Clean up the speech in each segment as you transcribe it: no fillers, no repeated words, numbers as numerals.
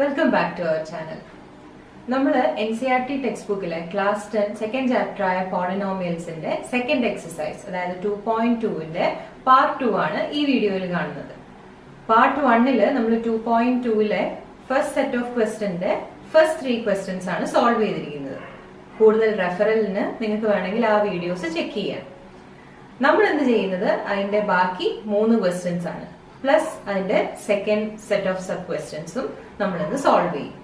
Welcome back to our channel. നമ്മൾ NCERT text ബുക്കിലെ class 10 second chapter ആയ പോളിനോമിയൽസിന്റെ സെക്കൻഡ് എക്സസൈസ് അതായത് 2.2ന്റെ പാർട്ട് 2 ആണ് ഈ വീഡിയോയിൽ കാണുന്നത്. പാർട്ട് 1ല് നമ്മൾ 2.2ലെ ഫസ്റ്റ് സെറ്റ് ഓഫ് ക്വസ്റ്റ്യന്റെ ഫസ്റ്റ് 3 ക്വസ്റ്റ്യൻസ് ആണ് സോൾവ് ചെയ്തിരിക്കുന്നത്. കൂടുതൽ റെഫറലിന് നിങ്ങൾക്ക് വേണമെങ്കിൽ ആ വീഡിയോസ് ചെക്ക് ചെയ്യാം. നമ്മൾ എന്ത് ചെയ്യുന്നത് അതിന്റെ ബാക്കി 3 ക്വസ്റ്റ്യൻസ് ആണ് പ്ലസ് അതിന്റെ സെക്കൻഡ് സെറ്റ് ഓഫ് സബ് ക്വസ്റ്റ്യൻസും നമ്മളിന്ന് സോൾവ് ചെയ്യും.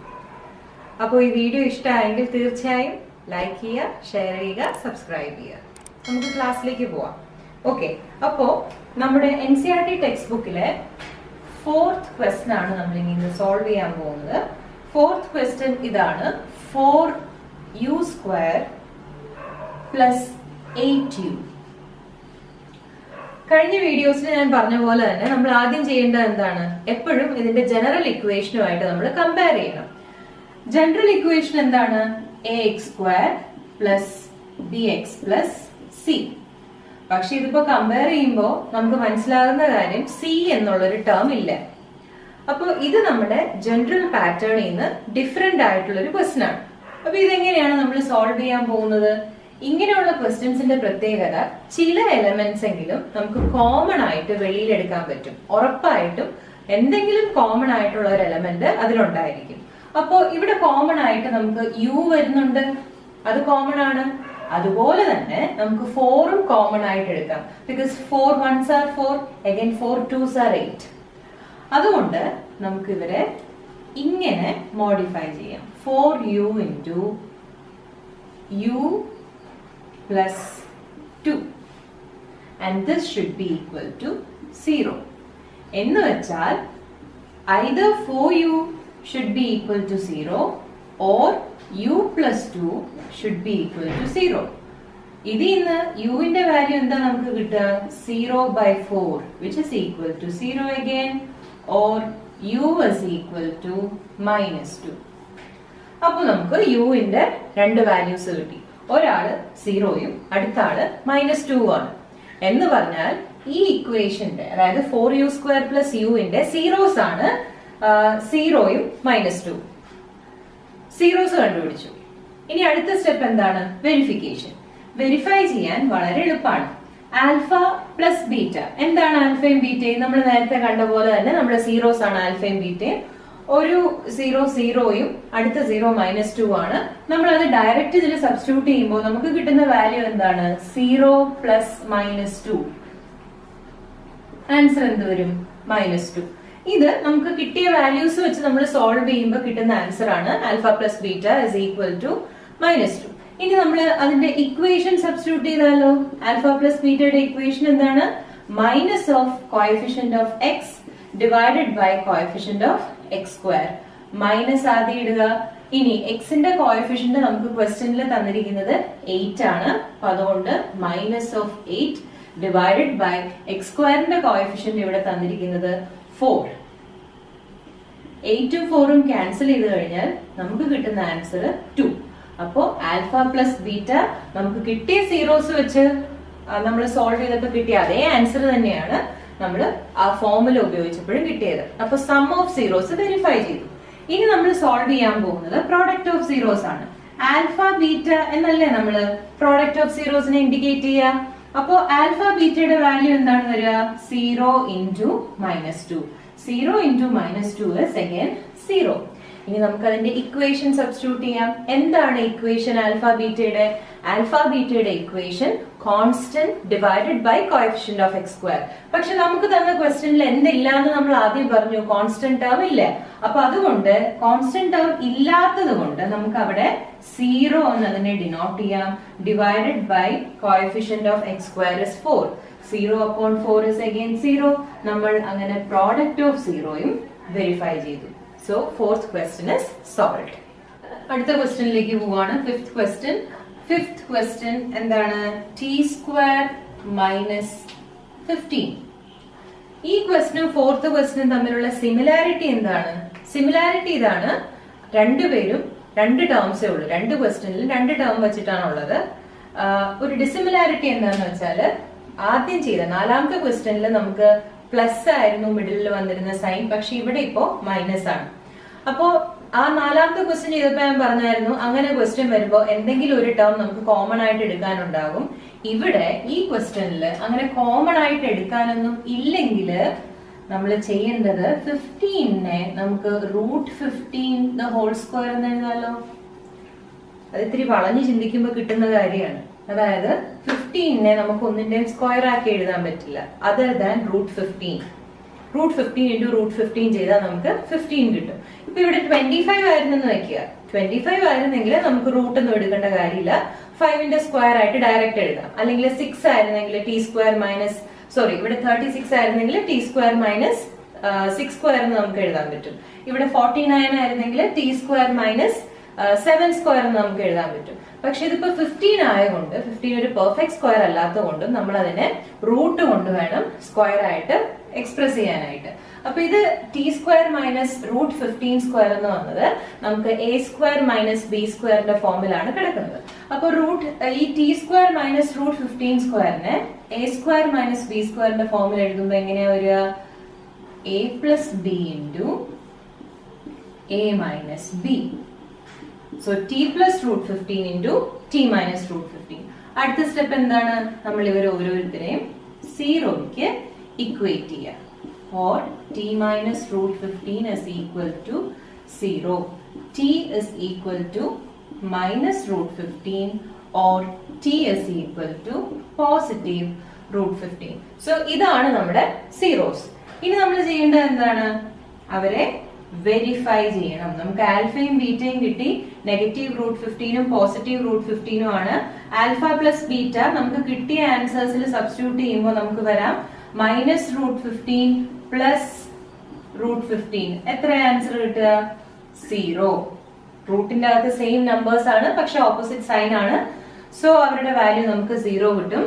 അപ്പോൾ ഈ വീഡിയോ ഇഷ്ടമായെങ്കിൽ തീർച്ചയായും ലൈക്ക് ചെയ്യുക, ഷെയർ ചെയ്യുക, സബ്സ്ക്രൈബ് ചെയ്യുക. നമുക്ക് ക്ലാസ്സിലേക്ക് പോവാം. ഓക്കെ, അപ്പോൾ നമ്മുടെ NCERT ടെക്സ്റ്റ് ബുക്കിലെ 4th ക്വസ്റ്റ്യൻ ആണ് നമ്മൾ ഇനി സോൾവ് ചെയ്യാൻ പോകുന്നത്. 4th ക്വസ്റ്റ്യൻ ഇതാണ്: 4u² പ്ലസ് 8u. കഴിഞ്ഞ വീഡിയോസിൽ ഞാൻ പറഞ്ഞ പോലെ തന്നെ നമ്മൾ ആദ്യം ചെയ്യേണ്ടത് എന്താണ്? എപ്പോഴും ഇതിന്റെ ജനറൽ ഇക്വേഷനുമായിട്ട് നമ്മൾ കമ്പയർ ചെയ്യണം. ജനറൽ ഇക്വേഷൻ എന്താണ്? ax² plus bx plus c. പക്ഷെ ഇതിപ്പോ കമ്പയർ ചെയ്യുമ്പോൾ നമുക്ക് മനസ്സിലാകുന്ന കാര്യം c എന്നുള്ളൊരു ടേം ഇല്ല. അപ്പോൾ ഇത് നമ്മുടെ ജനറൽ പാറ്റേണിൽ നിന്ന് ഡിഫറെന്റ് ആയിട്ടുള്ള ഒരു ക്വസ്റ്റ്യൻ ആണ്. അപ്പൊ ഇതെങ്ങനെയാണ് നമ്മൾ സോൾവ് ചെയ്യാൻ പോകുന്നത്? ഇങ്ങനെയുള്ള ക്വസ്റ്റ്യൻസിന്റെ പ്രത്യേകത, ചില എലമെന്റ്സ് എങ്കിലും നമുക്ക് കോമൺ ആയിട്ട് വെളിയിലെടുക്കാൻ പറ്റും. ഉറപ്പായിട്ടും എന്തെങ്കിലും കോമൺ ആയിട്ടുള്ള ഒരു എലമെന്റ് അതിലുണ്ടായിരിക്കും. അപ്പോ ഇവിടെ കോമൺ ആയിട്ട് നമുക്ക് u വരുന്നുണ്ട്, അത് കോമൺ ആണ്. അതുപോലെ തന്നെ നമുക്ക് 4ഉം കോമൺ ആയിട്ട് എടുക്കാം. Because 4 1s are 4, again 4 2s are 8. അതുകൊണ്ട് നമുക്ക് ഇവരെ ഇങ്ങനെ മോഡിഫൈ ചെയ്യാം. 4u into u plus 2 and this should be equal to 0. എന്ന് വെച്ചാൽ either 4u should be equal to 0 or u plus 2 should be equal to 0. ഇതിന്ന് u ന്റെ value എന്താ നമുക്ക് കിട്ടുക? 0/4 which is equal to 0 again, or u is equal to -2. അപ്പോൾ നമുക്ക് u ന്റെ രണ്ട് വാല്യൂസ് കിട്ടി. ഒരാള് 0യും അടുത്ത ആള് -2 ആണ്. എന്ന് പറഞ്ഞാൽ ഈ ഇക്വേഷന്റെ അതായത് 4u² പ്ലസ് യുവിന്റെ സീറോസ് ആണ് 0യും -2. സീറോസ് കണ്ടുപിടിച്ചു. ഇനി അടുത്ത സ്റ്റെപ്പ് എന്താണ്? വെരിഫിക്കേഷൻ. വെരിഫൈ ചെയ്യാൻ വളരെ എളുപ്പമാണ്. Alpha plus beta. എന്താണ് ആൽഫയും ബീറ്റയും? നമ്മൾ നേരത്തെ കണ്ട പോലെ തന്നെ നമ്മുടെ സീറോസ് ആണ് ആൽഫയും ബീറ്റയും. ഒരു 0 0യും അടുത്ത 0 -2 ആണ്. നമ്മൾ അത് ഡയറക്റ്റ് ഇതിൽ സബ്സ്റ്റിറ്റ്യൂട്ട് ചെയ്യുമ്പോൾ നമുക്ക് കിട്ടുന്ന വാല്യൂ എന്താണ്? 0 പ്ലസ് -2. ആൻസർ എന്ത് വരും? -2. ഇത് നമുക്ക് കിട്ടിയ വാല്യൂസ് വെച്ച് നമ്മൾ സോൾവ് ചെയ്യുമ്പോൾ കിട്ടുന്ന ആൻസർ ആണ് alpha plus beta is equal to -2. ഇനി നമ്മൾ അതിന്റെ ഇക്വേഷൻ സബ്സ്റ്റിറ്റ്യൂട്ട് ചെയ്താലോ? ആൽഫ പ്ലസ് ബീറ്റയുടെ ഇക്വേഷൻ എന്താണ്? Minus of coefficient of x divided by coefficient of x². Minus ആദ്യം ഇടുക. ഇനി എക്സിന്റെ കോഎഫിഷ്യന്റ് നമുക്ക് ക്വസ്റ്റ്യനിൽ തന്നിരിക്കുന്നത് 8 ആണ്. അപ്പൊ അതുകൊണ്ട് -8 ഡിവൈഡഡ് ബൈ x²ന്റെ കോഎഫിഷ്യന്റ് ഇവിടെ തന്നിരിക്കുന്നത് 4. 8ഉം 4ഉം ക്യാൻസൽ ചെയ്ത് കഴിഞ്ഞാൽ നമുക്ക് കിട്ടുന്ന ആൻസർ 2. അപ്പോ ആൽഫ പ്ലസ് ബീറ്റ നമുക്ക് കിട്ടിയ സീറോസ് വെച്ച് നമ്മൾ സോൾവ് ചെയ്തപ്പോൾ കിട്ടിയ അതേ ആൻസർ തന്നെയാണ് നമ്മൾ ആ ഫോർമുല ഉപയോഗിച്ചപ്പോഴും കിട്ടിയത്. അപ്പൊ സം ഓഫ് സീറോസ് വെരിഫൈ ചെയ്തു. ഇനി നമ്മൾ സോൾവ് ചെയ്യാൻ പോകുന്നത് പ്രോഡക്റ്റ് ഓഫ് സീറോസ് ആണ്. ആൽഫ ബീറ്റ എന്നല്ലേ നമ്മൾ പ്രോഡക്റ്റ് ഓഫ് സീറോസിനെ ഇൻഡിക്കേറ്റ് ചെയ്യുക. അപ്പോ ആൽഫ ബീറ്റയുടെ വാല്യൂ എന്താണ് വരിക? 0 into -2. 0 into -2 is again 0. ഇനി നമുക്ക് അതിന്റെ ഇക്വേഷൻ സബ്സ്റ്റിറ്റ്യൂട്ട് ചെയ്യാം. എന്താണ് ഇക്വേഷൻ ആൽഫ ബീറ്റയുടെ? ആൽഫ ബീറ്റയുടെ equation constant divided by coefficient of x². പക്ഷെ നമുക്ക് തന്ന ക്വസ്റ്റ്യനിൽ എന്തില്ല എന്ന് നമ്മൾ ആദ്യം പറഞ്ഞു? കോൺസ്റ്റന്റ് ടേം ഇല്ല. അപ്പൊ അതുകൊണ്ട് കോൺസ്റ്റന്റ് ടേം ഇല്ലാത്തത് കൊണ്ട് നമുക്ക് അവിടെ 0 എന്നതിനെ ഡിനോട്ട് ചെയ്യാം. Divided by coefficient of x² is 4. 0/4 is again 0. നമ്മൾ അങ്ങനെ പ്രോഡക്റ്റ് ഓഫ് 0യും വെരിഫൈ ചെയ്തു. So 4th question is solved. അടുത്ത ക്വസ്റ്റ്യനിലേക്ക് പോവാണ്. 5th question. 5th question എന്താണ്? t² minus 15. ഈ ക്വസ്റ്റ്യനും 4th ക്വസ്റ്റ്യനും തമ്മിലുള്ള സിമിലാരിറ്റി എന്താണ്? സിമിലാരിറ്റി ഇതാണ്: രണ്ടുപേരും രണ്ട് ടേംസേ ഉള്ളൂ. രണ്ട് ക്വസ്റ്റ്യനിൽ രണ്ട് ടേം വെച്ചിട്ടാണ് ഉള്ളത്. ഒരു ഡിസിമിലാരിറ്റി എന്താണെന്ന് വെച്ചാൽ ആദ്യം ചെയ്ത 4ാമത്തെ ക്വസ്റ്റ്യനിൽ നമുക്ക് പ്ലസ് ആയിരുന്നു മിഡിലിൽ വന്നിരുന്ന സൈൻ, പക്ഷെ ഇവിടെ ഇപ്പോ മൈനസ് ആണ്. അപ്പോ ആ നാലാമത്തെ ക്വസ്റ്റ്യൻ ചെയ്തപ്പോ ഞാൻ പറഞ്ഞായിരുന്നു അങ്ങനെ ക്വസ്റ്റ്യൻ വരുമ്പോ എന്തെങ്കിലും ഒരു ടേം നമുക്ക് കോമൺ ആയിട്ട് എടുക്കാനുണ്ടാകും. ഇവിടെ ഈ ക്വസ്റ്റ്യനില് അങ്ങനെ കോമൺ ആയിട്ട് എടുക്കാനൊന്നും ഇല്ലെങ്കിൽ നമ്മൾ ചെയ്യേണ്ടത് 15നെ നമുക്ക് √15² എന്ന് എഴുതാലോ. അത് ഇത്തിരി വളഞ്ഞു ചിന്തിക്കുമ്പോൾ കിട്ടുന്ന കാര്യമാണ്. അതായത് 15നെ നമുക്ക് ഒന്നിന്റെയും സ്ക്വയർ ആക്കി എഴുതാൻ പറ്റില്ല അതർ ദാൻ √15. √15 × √15 ചെയ്താൽ നമുക്ക് 15 കിട്ടും. ഇപ്പൊ ഇവിടെ 25 ആയിരുന്നെന്ന് വെക്കുക. 25 ആയിരുന്നെങ്കിൽ നമുക്ക് റൂട്ട് ഒന്നും എടുക്കേണ്ട കാര്യമില്ല, 5ന്റെ സ്ക്വയർ ആയിട്ട് ഡയറക്റ്റ് എഴുതാം. അല്ലെങ്കിൽ 6 ആയിരുന്നെങ്കിൽ ഇവിടെ 36 ആയിരുന്നെങ്കിൽ t² മൈനസ് 6² എന്ന് നമുക്ക് എഴുതാൻ പറ്റും. ഇവിടെ 49 ആയിരുന്നെങ്കിൽ t² - 7² എന്ന് നമുക്ക് എഴുതാൻ പറ്റും. പക്ഷെ ഇതിപ്പോ 15 ആയതുകൊണ്ട് 15 ഒരു പെർഫെക്റ്റ് സ്ക്വയർ അല്ലാത്തതുകൊണ്ടും നമ്മൾ അതിനെ റൂട്ട് കൊണ്ട് വേണം സ്ക്വയർ ആയിട്ട് എക്സ്പ്രസ് ചെയ്യാനായിട്ട്. അപ്പൊ ഇത് t² - √15² എന്ന് വന്നത് നമുക്ക് a² - b² ഫോമിലാണ് കിടക്കുന്നത്. അപ്പൊ ഈ t² - √15² a² - b² ഫോമിൽ എഴുതുമ്പോ എങ്ങനെയാ വരിക? a + b × a - b. So t + √15 × t - √15. അടുത്ത സ്റ്റെപ്പ് എന്താണ്? നമ്മൾ ഇവർ ഓരോരുത്തരെയും 0ക്ക് ഇക്വേറ്റ് ചെയ്യുക. or t - √15 is equal to 0. t is equal to -√15 or t is equal to +√15. So ഇതാണ് നമ്മുടെ സീറോസ്. ഇനി നമ്മൾ ചെയ്യേണ്ടത് എന്താണ്? അവരെ വെരിഫൈ ചെയ്യണം. നമുക്ക് ആൽഫയും ബീറ്റയും കിട്ടി, -√15 +√15 ആണ്. ആൽഫ പ്ലസ് ബീറ്റ നമുക്ക് കിട്ടിയ ആൻസേഴ്സിൽ സബ്സ്റ്റിറ്റ്യൂട്ട് ചെയ്യുമ്പോൾ നമുക്ക് വരാം -√15 +√15. എത്ര ആൻസർ കിട്ടുക? 0. റൂട്ടിന്റെ അകത്ത് സെയിം നമ്പേഴ്സ് ആണ്, പക്ഷെ ഓപ്പോസിറ്റ് സൈൻ ആണ്. സോ അവരുടെ വാല്യൂ നമുക്ക് 0 കിട്ടും.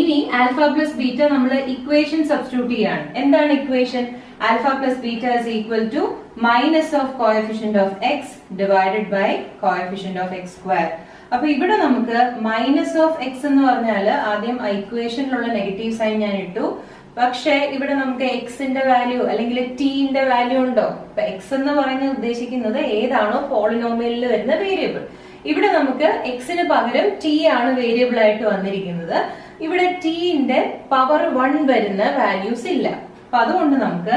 ഇനി ആൽഫ പ്ലസ് ബീറ്റ നമ്മൾ ഇക്വേഷൻ സബ്സ്റ്റിറ്റ്യൂട്ട് ചെയ്യാണ്. എന്താണ് equation? Alpha plus beta is equal to minus of coefficient of x divided by coefficient of x². അപ്പൊ ഇവിടെ നമുക്ക് മൈനസ് ഓഫ് എക്സ് എന്ന് പറഞ്ഞാൽ ആദ്യം ഇക്വേഷനിലുള്ള നെഗറ്റീവ് സൈൻ ഞാൻ ഇട്ടു. പക്ഷെ ഇവിടെ നമുക്ക് എക്സിന്റെ വാല്യൂ അല്ലെങ്കിൽ ടിന്റെ വാല്യൂ ഉണ്ടോ? ഇപ്പൊ എക്സ് എന്ന് പറയുന്നത് ഉദ്ദേശിക്കുന്നത് ഏതാണോ പോളിനോമിയലിൽ വരുന്ന വേരിയബിൾ. ഇവിടെ നമുക്ക് എക്സിന് പകരം ടി ആണ് വേരിയബിൾ ആയിട്ട് വന്നിരിക്കുന്നത്. ഇവിടെ ടിന്റെ പവർ 1 വരുന്ന വാല്യൂസ് ഇല്ല. അപ്പൊ അതുകൊണ്ട് നമുക്ക്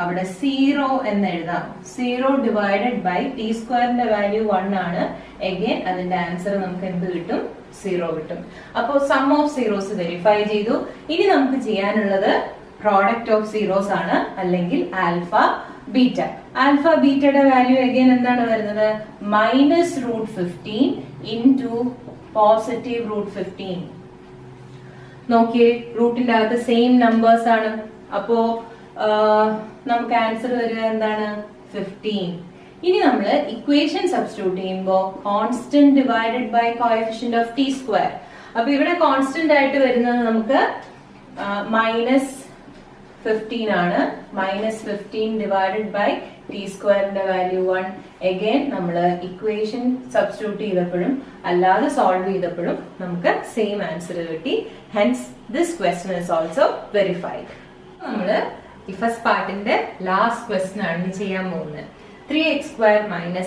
അവിടെ 0 എന്ന് എഴുതാം. 0 ഡിവൈഡഡ് ബൈ t² വാല്യൂ 1 ആണ്. അഗൈൻ അതിന്റെ ആൻസർ നമുക്ക് എന്ത് കിട്ടും? 0 കിട്ടും. അപ്പോ സം ഓഫ് സീറോസ് വെരിഫൈ ചെയ്തു. ഇനി നമുക്ക് ചെയ്യാനുള്ളത് പ്രോഡക്റ്റ് ഓഫ് സീറോസ് ആണ്, അല്ലെങ്കിൽ ആൽഫ ബീറ്റ. ആൽഫ ബീറ്റയുടെ വാല്യൂ അഗൈൻ എന്താണ് വരുന്നത്? -√15 × +√15. നോക്കിയേ, റൂട്ടിന്റെ അകത്ത് സെയിം നമ്പേഴ്സ് ആണ്. അപ്പോ നമുക്ക് ആൻസർ വരിക എന്താണ്? 15. ഇനി നമ്മൾ ഇക്വേഷൻ സബ്സ്റ്റിറ്റ്യൂട്ട് ചെയ്യുമ്പോൾ constant divided by coefficient of t². അപ്പൊ ഇവിടെ കോൺസ്റ്റന്റ് ആയിട്ട് വരുന്നത് നമുക്ക് -15 ആണ്. -15 divided by t² value 1. Again നമ്മൾ ഇക്വേഷൻ സബ്സ്റ്റിറ്റ്യൂട്ട് ചെയ്തപ്പോഴും അല്ലാതെ സോൾവ് ചെയ്തപ്പോഴും നമുക്ക് സെയിം ആൻസർ കിട്ടി. Hence this question is also verified. നമ്മള് ഈ ഫസ്റ്റ് പാർട്ടിന്റെ ലാസ്റ്റ് ക്വസ്റ്റ്യൻ ആണ് ചെയ്യാൻ പോകുന്നത്. 3x²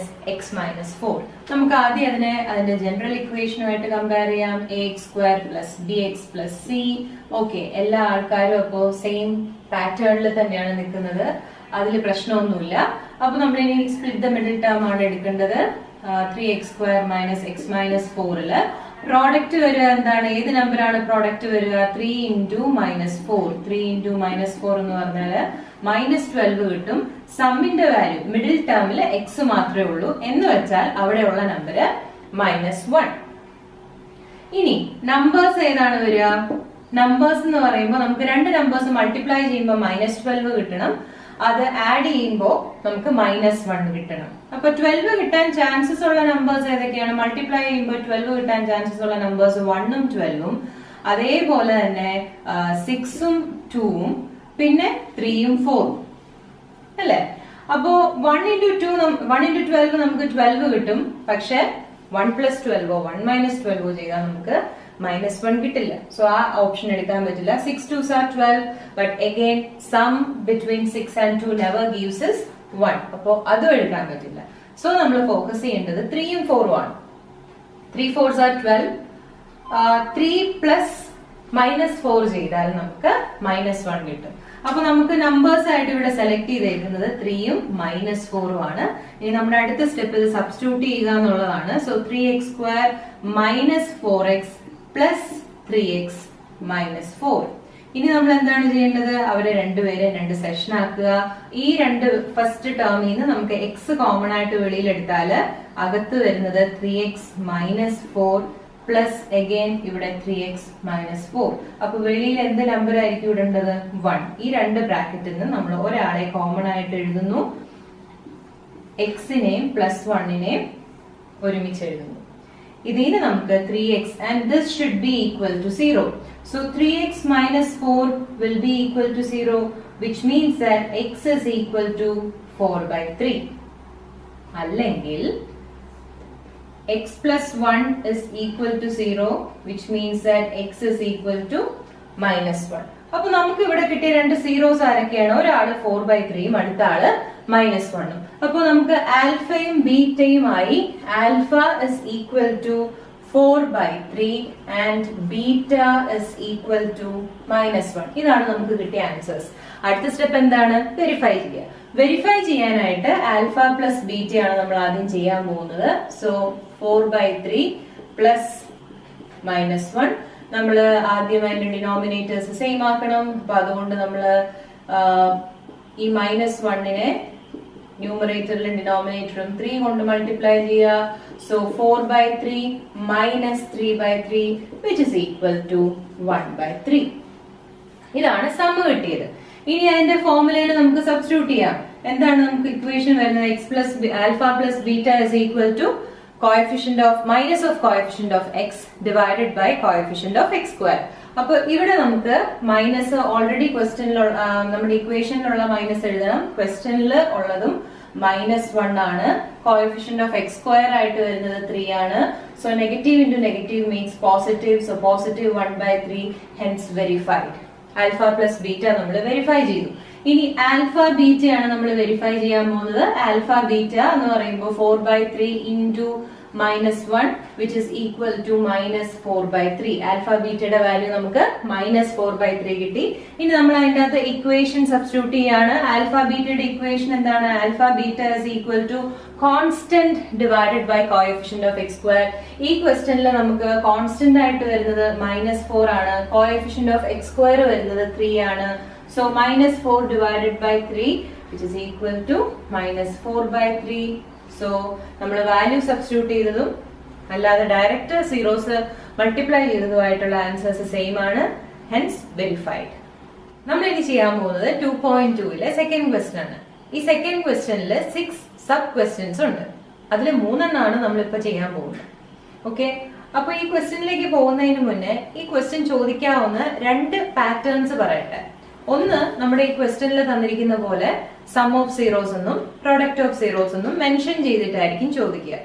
- x - 4. നമുക്ക് ആദ്യം അതിന്റെ ജനറൽ ഇക്വേഷനുമായിട്ട് കമ്പയർ ചെയ്യാം. ax² + bx + c. ഓക്കെ, എല്ലാ ആൾക്കാരും അപ്പോ സെയിം പാറ്റേണിൽ തന്നെയാണ് നിൽക്കുന്നത്, അതിൽ പ്രശ്നമൊന്നുമില്ല. അപ്പൊ നമ്മൾ ഇനി സ്പ്ലിറ്റ് ദ മിഡിൽ ടേം ആണ് എടുക്കേണ്ടത്. 3x² - x - 4 പ്രോഡക്റ്റ് വരിക എന്താണ്? ഏത് നമ്പറാണ് പ്രോഡക്റ്റ് വരിക? 3 × -4. 3 × -4 എന്ന് പറഞ്ഞാല് -12 കിട്ടും. സമ്മിന്റെ വാല്യൂ മിഡിൽ ടേമിൽ x മാത്രമേ ഉള്ളൂ എന്ന് വെച്ചാൽ അവിടെയുള്ള നമ്പർ -1. ഇനി നമ്പേഴ്സ് ഏതാണ് വരിക? നമ്പേഴ്സ് എന്ന് പറയുമ്പോൾ നമുക്ക് രണ്ട് നമ്പേഴ്സ് മൾട്ടിപ്ലൈ ചെയ്യുമ്പോൾ -12 കിട്ടണം. അത് ആഡ് ചെയ്യുമ്പോൾ നമുക്ക് -1 കിട്ടണം. അപ്പൊ 12 കിട്ടാൻ ചാൻസസ് ഉള്ള നമ്പേഴ്സ് ഏതൊക്കെയാണ്? മൾട്ടിപ്ലൈ ചെയ്യുമ്പോൾ 12 കിട്ടാൻ ചാൻസസ് ഉള്ള നമ്പേഴ്സ് 1 ഉം 12 ഉം, അതേപോലെ തന്നെ 6 ഉം 2 ഉം, പിന്നെ 3 ഉം 4 ഉം അല്ലെ? അപ്പോ 1 × 12 നമുക്ക് 12 കിട്ടും. പക്ഷെ 1 + 12 1 - 12 ചെയ്താൽ നമുക്ക് -1 കിട്ടില്ല. സോ ആ ഓപ്ഷൻ എടുക്കാൻ പറ്റില്ല. 6 2s are 12, but again sum between 6 and 2 never gives us 1. അപ്പോ അതും എടുക്കാൻ പറ്റില്ല. സോ നമ്മൾ ഫോക്കസ് ചെയ്യേണ്ടത് 3ഉം 4ഉം ആണ്. 3 4s are 12. 3 പ്ലസ് -4 ചെയ്താൽ നമുക്ക് -1 കിട്ടും. അപ്പൊ നമുക്ക് നമ്പേഴ്സ് ആയിട്ട് ഇവിടെ സെലക്ട് ചെയ്തേക്കുന്നത് 3ഉം -4ഉം ആണ്. ഇനി നമ്മുടെ അടുത്ത സ്റ്റെപ്പ് ഇത് സബ്സ്റ്റിറ്റ്യൂട്ട് ചെയ്യുക എന്നുള്ളതാണ്. So 3x² - 4x plus 3x - 4. ഇനി നമ്മൾ എന്താണ് ചെയ്യേണ്ടത്? അവരെ രണ്ടുപേരെ 2 സെഷൻ ആക്കുക. ഈ ഫസ്റ്റ് ടേമിൽ നിന്ന് നമുക്ക് x കോമൺ ആയിട്ട് വെളിയിലെടുത്താല് അകത്ത് വരുന്നത് 3x - 4 പ്ലസ് അഗൈൻ ഇവിടെ 3x - 4. അപ്പൊ വെളിയിൽ എന്ത് നമ്പർ ആയിരിക്കും ഇടേണ്ടത്? 1. ഈ 2 ബ്രാക്കറ്റിൽ നിന്ന് നമ്മൾ ഒരാളെ കോമൺ ആയിട്ട് എഴുതുന്നു, എക്സിനെയും +1നെയും ഒരുമിച്ച് എഴുതുന്നു. ഇതിന് നമുക്ക് 3x and this should be equal to 0. So 3x - 4 will be equal to 0, which means that x is equal to 4/3. അല്ലെങ്കിൽ x plus 1 is equal to 0, which means that x is equal to -1. അപ്പൊ നമുക്ക് ഇവിടെ കിട്ടിയ 2 zeros ആരൊക്കെയാണ്? ഒരാള് 4/3ഉം അടുത്ത ആള് -1ഉം. അപ്പൊ നമുക്ക് ആൽഫയും ബീറ്റയുമായി alpha is equal to 4/3 and beta is equal to -1. ഇതാണ് നമുക്ക് കിട്ടിയ ആൻസേഴ്സ്. അടുത്ത സ്റ്റെപ്പ് എന്താണ്? വെരിഫൈ ചെയ്യുക. വെരിഫൈ ചെയ്യാനായിട്ട് ആൽഫ പ്ലസ് ബീറ്റ ആണ് നമ്മൾ ആദ്യം ചെയ്യാൻ പോകുന്നത്. So 4/3 plus -1. നമ്മൾ ആദ്യം അതിന്റെ ഡിനോമിനേറ്റേഴ്സ് സെയിം ആക്കണം. അപ്പൊ അതുകൊണ്ട് നമ്മൾ ഈ -1നെ ന്യൂമറേറ്ററിലും ഡിനോമിനേറ്ററും 3 കൊണ്ട് മൾട്ടിപ്ലൈ ചെയ്യുക. So 4/3 - 3/3 which is equal to 1/3. ഇതാണ് സം കിട്ടിയത്. ഇനി അതിന്റെ ഫോർമുലയിൽ നമുക്ക് സബ്സ്റ്റിറ്റ്യൂട്ട് ചെയ്യാം. എന്താണ് നമുക്ക് ഇക്വേഷൻ വരുന്നത്? x plus alpha plus beta is equal to coefficient of coefficient of x divided by coefficient of x square. അപ്പൊ ഇവിടെ നമുക്ക് മൈനസ് ഓൾറെഡി ക്വസ്റ്റ്യനിൽ നമ്മുടെ ഇക്വേഷനിലുള്ള മൈനസ് എഴുതണം. ക്വസ്റ്റ്യനിൽ ഉള്ളതും -1 ആണ്. കോഎഫിഷ്യന്റ് ഓഫ് x സ്ക്വയർ ആയിട്ട് വരുന്നത് 3 ആണ്. So negative into negative means positive. So positive 1/3 hence verified. Alpha plus beta നമ്മൾ വെരിഫൈ ചെയ്തു. ഇനി ആൽഫ ബീറ്റ ആണ് നമ്മൾ വെരിഫൈ ചെയ്യാൻ പോകുന്നത്. ആൽഫ ബീറ്റ എന്ന് പറയുമ്പോൾ 4/3 into -1 which is equal to -4/3. Alpha ബീറ്റയുടെ വാല്യൂ നമുക്ക് -4/3 കിട്ടി. ഇനി നമ്മൾ അതിന്റെ അകത്ത് ഇക്വേഷൻ സബ്സ്റ്റിറ്റ്യൂട്ട് ചെയ്യാണ്. ആൽഫ ബീറ്റയുടെ ഇക്വേഷൻ എന്താണ്? Alpha beta is equal to constant divided by coefficient of X square. ഈ ക്വസ്റ്റ്യനിൽ നമുക്ക് കോൺസ്റ്റന്റ് ആയിട്ട് വരുന്നത് -4 ആണ്. കോഎഫിഷ്യന്റ് ഓഫ് എക്സ് സ്ക്വയർ വരുന്നത് 3 ആണ്. So -4 divided by 3 which is equal to -4/3. So നമ്മൾ വാല്യൂ സബ്സ്റ്റിറ്റ്യൂട്ട് ചെയ്തതും അല്ലാതെ ഡയറക്റ്റ് സീറോസ് മൾട്ടിപ്ലൈ ചെയ്തതുമായിട്ടുള്ള ആൻസേഴ്സ് സെയിം ആണ്. Hence verified. നമ്മൾ ഇനി ചെയ്യാൻ പോകുന്നത് 2.2ലെ സെക്കൻഡ് ക്വസ്റ്റ്യൻ ആണ്. ഈ സെക്കൻഡ് ക്വസ്റ്റ്യനിൽ 6 സബ് ക്വസ്റ്റ്യൻസ് ഉണ്ട്. അതിൽ 3 നമ്മളിപ്പോ ചെയ്യാൻ പോകുന്നത്. ഓക്കെ, അപ്പൊ ഈ ക്വസ്റ്റ്യനിലേക്ക് പോകുന്നതിന് മുന്നേ ഈ ക്വസ്റ്റ്യൻ ചോദിക്കാവുന്ന 2 പാറ്റേൺസ് പറയട്ടെ. ഒന്ന്, നമ്മുടെ ഈ ക്വസ്റ്റ്യനിൽ തന്നിരിക്കുന്ന പോലെ സം ഓഫ് സീറോസ് എന്നും പ്രൊഡക്റ്റ് ഓഫ് സീറോസ് എന്നും മെൻഷൻ ചെയ്തിട്ടായിരിക്കും ചോദിക്കുക.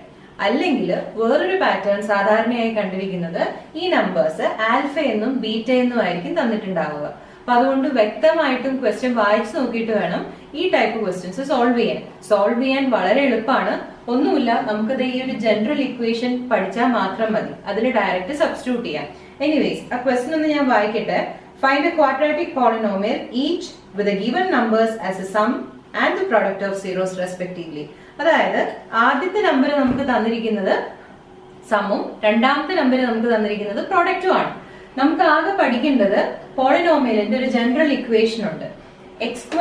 അല്ലെങ്കിൽ വേറൊരു പാറ്റേൺ സാധാരണയായി കണ്ടിരിക്കുന്നത് ഈ നമ്പേഴ്സ് ആൽഫ എന്നും ബീറ്റ എന്നും ആയിരിക്കും തന്നിട്ടുണ്ടാവുക. അപ്പൊ അതുകൊണ്ട് വ്യക്തമായിട്ടും ക്വസ്റ്റ്യൻ വായിച്ചു നോക്കിയിട്ട് വേണം ഈ ടൈപ്പ് ക്വസ്റ്റ്യൻസ് സോൾവ് ചെയ്യാൻ വളരെ എളുപ്പമാണ്. ഒന്നുമില്ല, നമുക്കത് ഈ ഒരു ജനറൽ ഇക്വേഷൻ പഠിച്ചാൽ മാത്രം മതി. അതിൽ ഡയറക്റ്റ് സബ്സ്റ്റിറ്റ്യൂട്ട് ചെയ്യാം. എനിവേസ്, ആ ക്വസ്റ്റ്യൻ ഒന്ന് ഞാൻ വായിക്കട്ടെ. Find a quadratic polynomial each with the given numbers as a sum and the product of zeros respectively. അതായത് ആദ്യത്തെ നമ്പർ നമുക്ക് തന്നിരിക്കുന്നത് സമ്മും രണ്ടാമത്തെ നമ്പർ നമുക്ക് തന്നിരിക്കുന്നത് പ്രൊഡക്റ്റും ആണ്. നമുക്ക് ആകെ പഠിക്കേണ്ടത് പോളിനോമിയലിന്റെ ഒരു ജനറൽ ഇക്വേഷൻ ഉണ്ട്. x²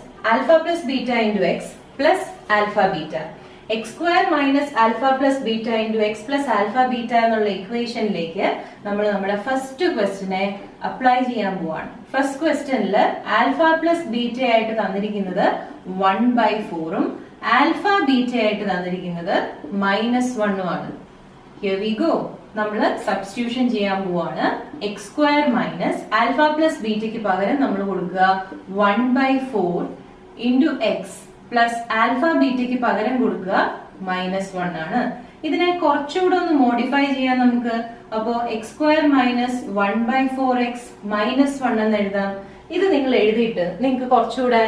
- alpha plus beta into x plus alpha beta. x² - alpha plus beta into x plus alpha beta എന്നുള്ള ഇക്വേഷനിലേക്ക് നമ്മൾ നമ്മുടെ ഫസ്റ്റ് ക്വസ്റ്റ്യനെ അപ്ലൈ ചെയ്യാൻ പോവാണ്. ഫസ്റ്റ് ക്വസ്റ്റ്യനിൽ ആൽഫ പ്ലസ് ബീറ്റ ആയിട്ട് തന്നിരിക്കുന്നത് 1/4ഉം ആൽഫ ബീറ്റ ആയിട്ട് തന്നിരിക്കുന്നത് -1ഉം ആണ്. Here we go. നമ്മൾ സബ്സ്റ്റിറ്റ്യൂഷൻ ചെയ്യാൻ പോവാണ്. x² - ആൽഫ പ്ലസ് ബീറ്റയ്ക്ക് പകരം നമ്മൾ കൊടുക്കുക 1/4 into x പ്ലസ് ആൽഫ ബീറ്റയ്ക്ക് പകരം കൊടുക്കുക -1 ആണ്. ഇതിനെ കുറച്ചുകൂടെ ഒന്ന് മോഡിഫൈ ചെയ്യാൻ നമുക്ക്. അപ്പോ x² - 1/4x -1 എന്ന് എഴുതാം. ഇത് നിങ്ങൾ എഴുതിയിട്ട് നിങ്ങൾക്ക് കുറച്ചുകൂടെ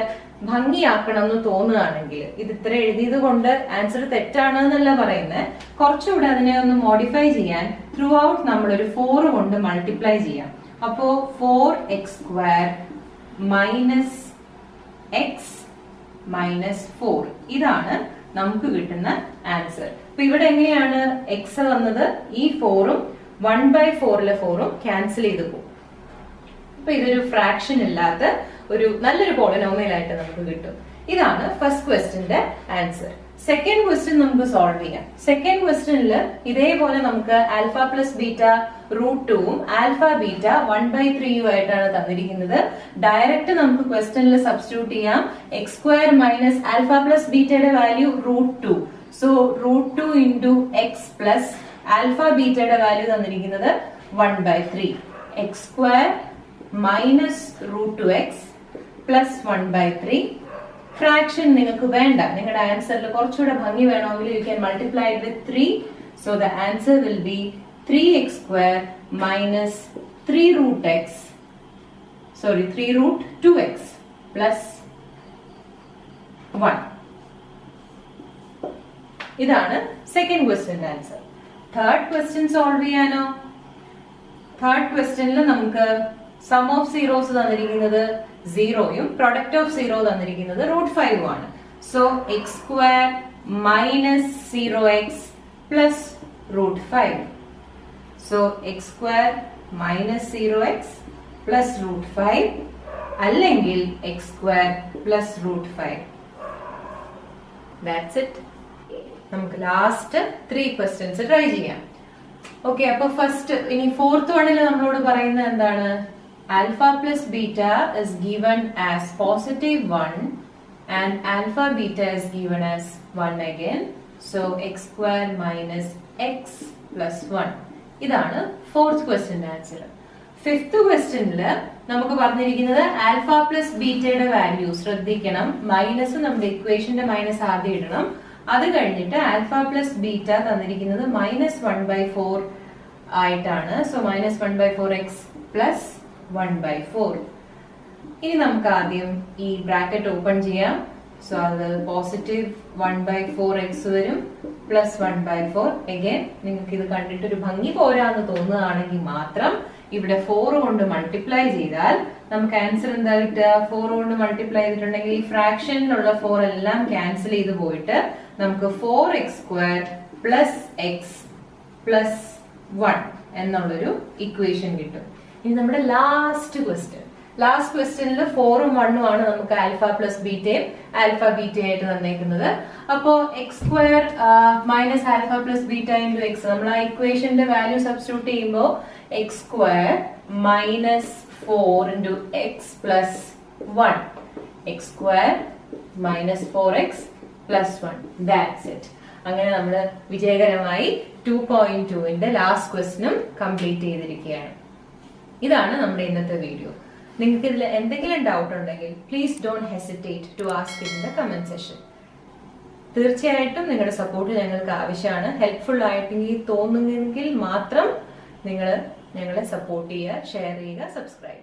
ഭംഗിയാക്കണം എന്ന് തോന്നുകയാണെങ്കിൽ, ഇത് ഇത്ര എഴുതിയത് കൊണ്ട് ആൻസർ തെറ്റാണ് എന്നല്ല പറയുന്നത്, കുറച്ചുകൂടെ അതിനെ ഒന്ന് മോഡിഫൈ ചെയ്യാൻ ത്രൂ ഔട്ട് നമ്മളൊരു 4 കൊണ്ട് മൾട്ടിപ്ലൈ ചെയ്യാം. അപ്പോ 4x² മൈനസ് എക്സ് മൈനസ് 4 ഇതാണ് നമുക്ക് കിട്ടുന്ന ആൻസർ. അപ്പൊ ഇവിടെ എങ്ങനെയാണ് എക്സ് വന്നത്? ഈ 4ഉം 1/4 4ഉം ക്യാൻസൽ ചെയ്ത് പോകും. അപ്പൊ ഇതൊരു ഫ്രാക്ഷൻ ഇല്ലാത്ത ഒരു നല്ലൊരു പോളിനോമിയൽ ആയിട്ട് നമുക്ക് കിട്ടും. ഇതാണ് ഫസ്റ്റ് ക്വസ്റ്റ്യന്റെ ആൻസർ. സെക്കൻഡ് ക്വസ്റ്റ്യൻ നമുക്ക് സോൾവ് ചെയ്യാം. സെക്കൻഡ് ക്വസ്റ്റ്യനിൽ ഇതേപോലെ നമുക്ക് ആൽഫ പ്ലസ് ബീറ്റ √2ഉം ആൽഫ ബീറ്റ 1/3 ആയിട്ടാണ് തന്നിരിക്കുന്നത്. ഡയറക്റ്റ് നമുക്ക് ക്വസ്റ്റ്യനിൽ സബ്സ്റ്റിറ്റ്യൂട്ട് ചെയ്യാം. x² മൈനസ് ആൽഫ പ്ലസ് ബീറ്റയുടെ value √2. So √2 into X plus alpha ബീറ്റയുടെ വാല്യൂ തന്നിരിക്കുന്നത് 1/3. x² minus √2x plus 1/3. Fraction നിങ്ങൾക്ക് വേണ്ട, നിങ്ങളുടെ ആൻസറിൽ കുറച്ചുകൂടെ ഭംഗി വേണമെങ്കിൽ you can multiply it with 3. So the answer will be 3x² minus 3√2x plus 1. ഇതാണ് സെക്കൻഡ് ക്വസ്റ്റ്യന്റെ ആൻസർ. തേർഡ് ക്വസ്റ്റ്യൻ സോൾവ് ചെയ്യാനോ? തേർഡ് ക്വസ്റ്റ്യനിൽ നമുക്ക് സം ഓഫ് സീറോസ് തന്നിരിക്കുന്നത് 0യും പ്രൊഡക്റ്റ് ഓഫ് 0 തന്നിരിക്കുന്നത് √5 ആണ്. So x² minus 0x plus √5. So x² minus 0x plus √5 അല്ലെങ്കിൽ x² plus √5. That's it. നമുക്ക് ലാസ്റ്റ് 3 ക്വസ്റ്റ്യൻസ് ട്രൈ ചെയ്യാം. ഓക്കെ, അപ്പൊ ഫസ്റ്റ് ഇനി ഫോർത്ത് വണ്ണിൽ നമ്മളോട് പറയുന്നത് എന്താണ്? Alpha plus beta is given as +1 and alpha beta is given as 1 again. So x² minus x plus 1. ഇതാണ് ഫോർത്ത് ക്വസ്റ്റ്യന്റെ ആൻസർ. ഫിഫ്ത് ക്വസ്റ്റ്യനില് നമുക്ക് പറഞ്ഞിരിക്കുന്നത് ആൽഫ പ്ലസ് ബീറ്റയുടെ വാല്യൂ ശ്രദ്ധിക്കണം. മൈനസ് നമ്മുടെ ഇക്വേഷന്റെ മൈനസ് ആദ്യം ഇടണം. അത് കഴിഞ്ഞിട്ട് ആൽഫ പ്ലസ് ബീറ്റ തന്നിരിക്കുന്നത് -1/4 ആയിട്ടാണ്. So -1/4x plus 1/4. ഇനി നമുക്ക് ആദ്യം ഈ ബ്രാക്കറ്റ് ഓപ്പൺ ചെയ്യാം. സോ അത് പോസിറ്റീവ് 1/4x വരും പ്ലസ് 1/4. അഗൈൻ നിങ്ങൾക്ക് ഇത് കണ്ടിട്ട് ഒരു ഭംഗി പോരാന്ന് തോന്നുകയാണെങ്കിൽ മാത്രം ഇവിടെ 4 കൊണ്ട് മൾട്ടിപ്ലൈ ചെയ്താൽ നമുക്ക് ആൻസർ എന്താ കിട്ടുക? 4 കൊണ്ട് മൾട്ടിപ്ലൈ ചെയ്തിട്ടുണ്ടെങ്കിൽ ഈ ഫ്രാക്ഷനിലുള്ള 4 എല്ലാം ക്യാൻസൽ ചെയ്ത് പോയിട്ട് നമുക്ക് 4x² പ്ലസ് എക്സ് പ്ലസ് 1 എന്നുള്ളൊരു ഇക്വേഷൻ കിട്ടും. ഇനി നമ്മുടെ ലാസ്റ്റ് ക്വസ്റ്റ്യനിൽ 4ഉം 1ഉം ആണ് നമുക്ക് ആൽഫ പ്ലസ് ബീറ്റയും ആൽഫ ബീറ്റയായിട്ട് തന്നേക്കുന്നത്. അപ്പോ x² minus alpha plus beta into X, നമ്മൾ ആ ഇക്വേഷന്റെ വാല്യൂ സബ്സ്റ്റിറ്റ്യൂട്ട് ചെയ്യുമ്പോൾ x² minus 4 into X plus 1. x² minus 4x plus 1. That's it. അങ്ങനെ നമ്മൾ വിജയകരമായി 2.2ന്റെ ലാസ്റ്റ് ക്വസ്റ്റ്യനും കംപ്ലീറ്റ് ചെയ്തിരിക്കുകയാണ്. ഇതാണ് നമ്മുടെ ഇന്നത്തെ വീഡിയോ. നിങ്ങൾക്ക് ഇതിൽ എന്തെങ്കിലും ഡൗട്ട് ഉണ്ടെങ്കിൽ please don't hesitate to ask in the comment session. തീർച്ചയായിട്ടും നിങ്ങളുടെ സപ്പോർട്ട് ഞങ്ങൾക്ക് ആവശ്യമാണ്. ഹെൽപ്ഫുൾ ആയിട്ടെങ്കിൽ തോന്നുന്നെങ്കിൽ മാത്രം നിങ്ങൾ ഞങ്ങളെ സപ്പോർട്ട് ചെയ്യുക, ഷെയർ ചെയ്യുക, സബ്സ്ക്രൈബ്